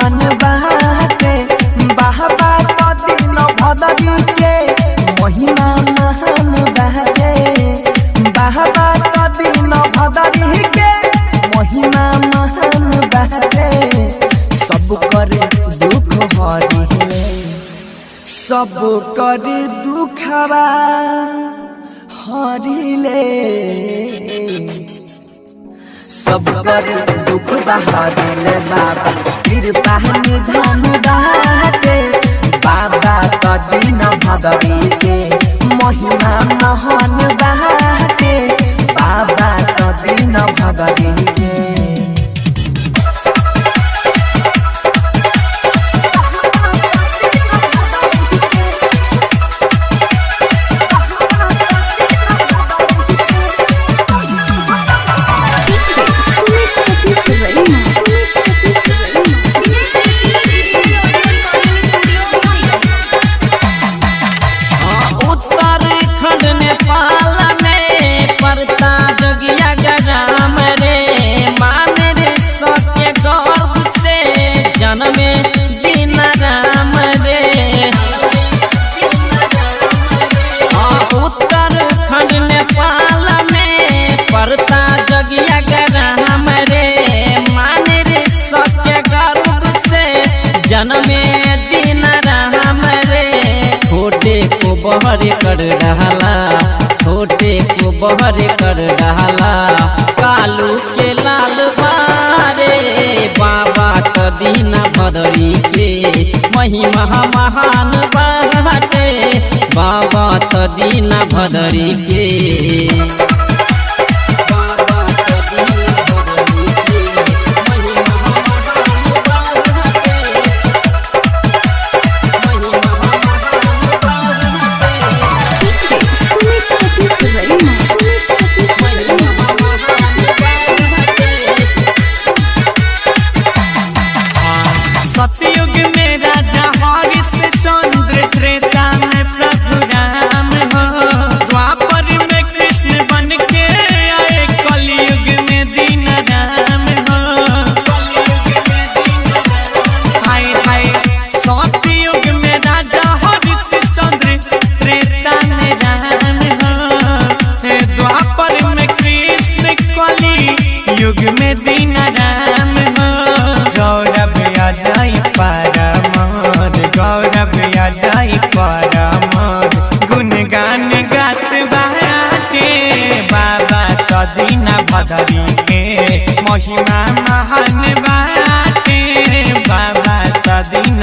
महान बाटे बाबा तो दिन भदरी के महिमा महान बाटे बाबा तो दिन भदरी के महिमा महान बाटे सब कर दुख हरिले सब कर दुखवा हरिले सब कर दुख हरिले बाबा कृपा निधान बाटे बाबा तो दिन भदरी के महिमा महान बाटे बाबा तो दिन भदरी के उत्तराखंड नेपाल में पड़ता जगिया गराम रे मान रे सत्य गर्भ से जन्मे दिन राम रे। उत्तराखंड नेपाल में पड़ता जगिया गराम रे मान रे सत्य गर्भ से जन्मे दिन राम रे। छोटे को बहर कर डाला छोटे को बहर कर डाला कालू के लाल बारे बाबा तो दिन भदरी के महिमा महान बाटे बाबा तो दिन भदरी के सतयुग में राजा हरिश्चंद्र त्रेता में प्रभु राम हो द्वापर में कृष्ण बन के आए कलयुग में दीन राम हो। हाय हाय सतयुग में राजा हरिश्चंद्र त्रेता में राम हो द्वापर में कृष्ण कलयुग में दीन राम हो। गौरव जाई परमोद गौरव जाई परमोद गुणगान गात बाटे बाबा तो दिन भदरी के महिमा महान बाटे बाबा तो दिन